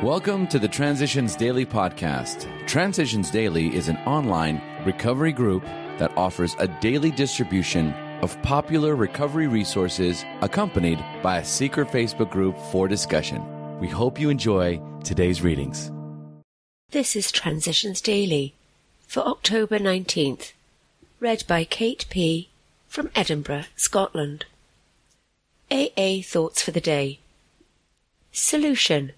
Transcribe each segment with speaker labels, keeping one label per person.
Speaker 1: Welcome to the Transitions Daily podcast. Transitions Daily is an online recovery group that offers a daily distribution of popular recovery resources accompanied by a secret Facebook group for discussion. We hope you enjoy today's readings.
Speaker 2: This is Transitions Daily for October 19th, read by Kate P. from Edinburgh, Scotland. AA Thoughts for the Day. Solution.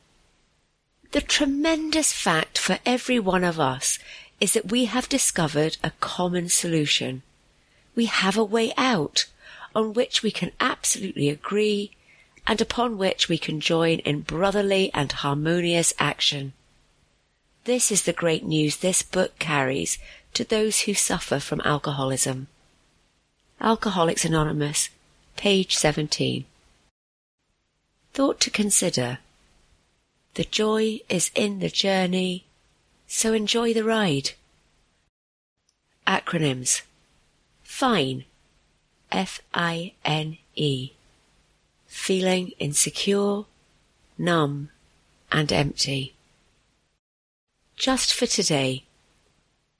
Speaker 2: The tremendous fact for every one of us is that we have discovered a common solution. We have a way out on which we can absolutely agree and upon which we can join in brotherly and harmonious action. This is the great news this book carries to those who suffer from alcoholism. Alcoholics Anonymous, page 17. Thought to consider. The joy is in the journey, so enjoy the ride. Acronyms. FINE, F-I-N-E. Feeling insecure, numb, and empty. Just for today.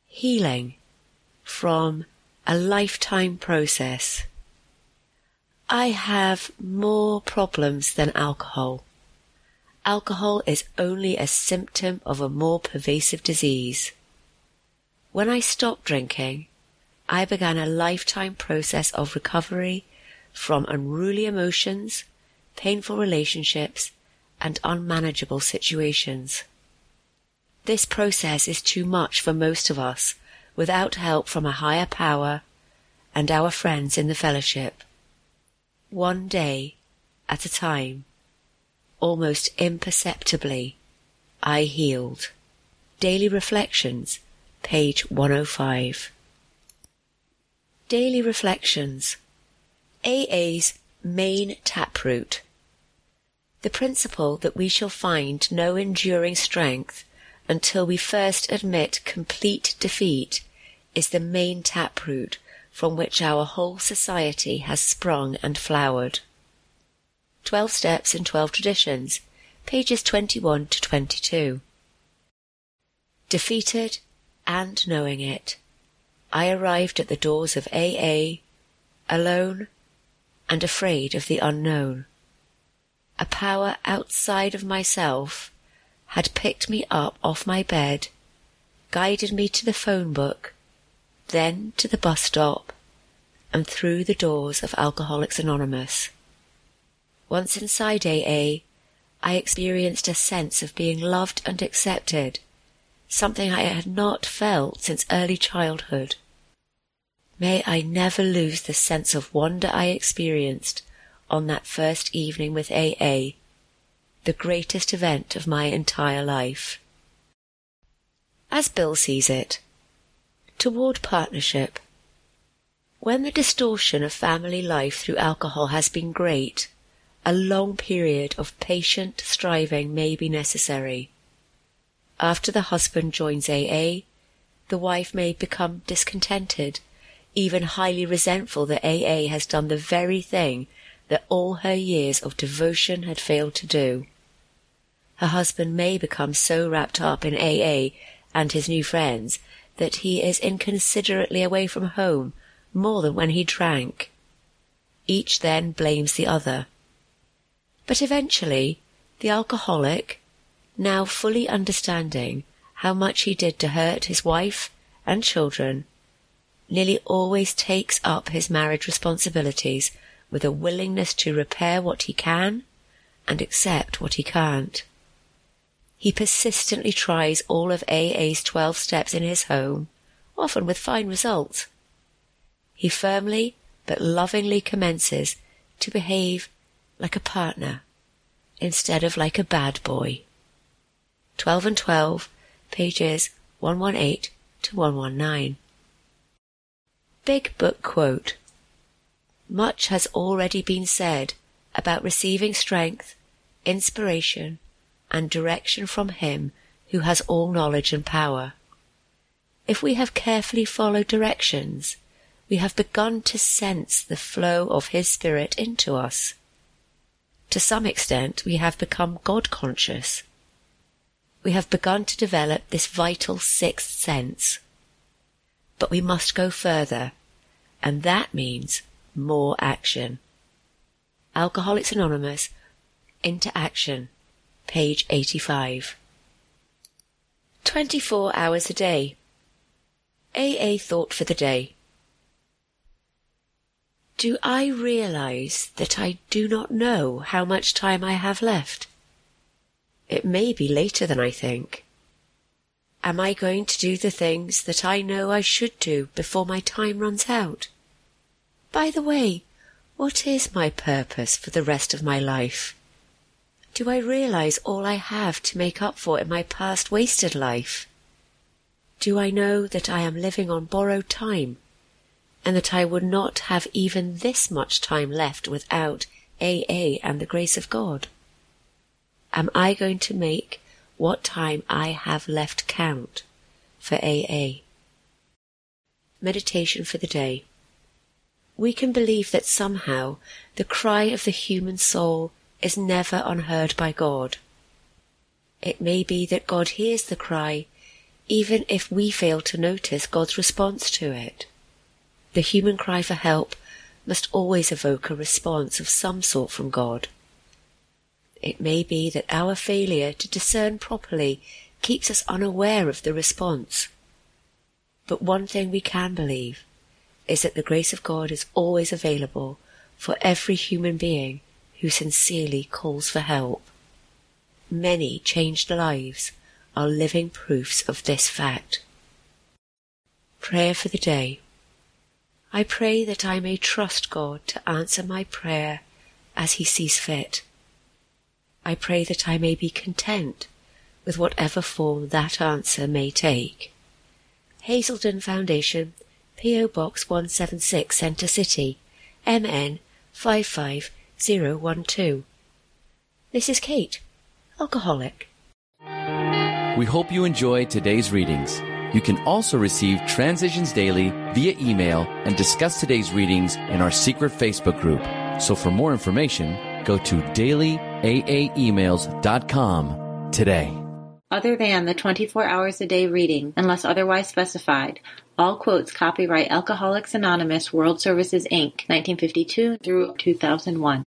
Speaker 2: Healing from a lifetime process. I have more problems than alcohol. Alcohol is only a symptom of a more pervasive disease. When I stopped drinking, I began a lifetime process of recovery from unruly emotions, painful relationships, and unmanageable situations. This process is too much for most of us without help from a higher power and our friends in the fellowship. One day at a time, almost imperceptibly, I healed. Daily Reflections, page 105. Daily Reflections. AA's main taproot. The principle that we shall find no enduring strength until we first admit complete defeat is the main taproot from which our whole society has sprung and flowered. 12 Steps and 12 Traditions, pages 21 to 22. Defeated and knowing it, I arrived at the doors of AA, alone and afraid of the unknown. A power outside of myself had picked me up off my bed, guided me to the phone book, then to the bus stop, and through the doors of Alcoholics Anonymous. Once inside AA, I experienced a sense of being loved and accepted, something I had not felt since early childhood. May I never lose the sense of wonder I experienced on that first evening with AA, the greatest event of my entire life. As Bill sees it, toward partnership. When the distortion of family life through alcohol has been great, a long period of patient striving may be necessary. After the husband joins AA, the wife may become discontented, even highly resentful that AA has done the very thing that all her years of devotion had failed to do. Her husband may become so wrapped up in AA and his new friends that he is inconsiderately away from home more than when he drank. Each then blames the other. But eventually, the alcoholic, now fully understanding how much he did to hurt his wife and children, nearly always takes up his marriage responsibilities with a willingness to repair what he can and accept what he can't. He persistently tries all of AA's 12 steps in his home, often with fine results. He firmly but lovingly commences to behave like a partner, instead of like a bad boy. 12 and 12, pages 118 to 119. Big Book Quote. Much has already been said about receiving strength, inspiration, and direction from Him who has all knowledge and power. If we have carefully followed directions, we have begun to sense the flow of His Spirit into us. To some extent, we have become God-conscious. We have begun to develop this vital sixth sense. But we must go further, and that means more action. Alcoholics Anonymous, Into Action, page 85. 24 hours a day. AA thought for the day. Do I realize that I do not know how much time I have left? It may be later than I think. Am I going to do the things that I know I should do before my time runs out? By the way, what is my purpose for the rest of my life? Do I realize all I have to make up for in my past wasted life? Do I know that I am living on borrowed time, and that I would not have even this much time left without AA and the grace of God? Am I going to make what time I have left count for AA? Meditation for the day. We can believe that somehow the cry of the human soul is never unheard by God. It may be that God hears the cry, even if we fail to notice God's response to it. The human cry for help must always evoke a response of some sort from God. It may be that our failure to discern properly keeps us unaware of the response. But one thing we can believe is that the grace of God is always available for every human being who sincerely calls for help. Many changed lives are living proofs of this fact. Prayer for the day. I pray that I may trust God to answer my prayer as He sees fit. I pray that I may be content with whatever form that answer may take. Hazelden Foundation, P.O. Box 176, Centre City, MN 55012. This is Kate, alcoholic.
Speaker 1: We hope you enjoyed today's readings. You can also receive Transitions Daily via email and discuss today's readings in our secret Facebook group. So for more information, go to dailyaaemails.com today.
Speaker 3: Other than the 24 hours a day reading, unless otherwise specified, all quotes copyright Alcoholics Anonymous World Services, Inc., 1952 through 2001.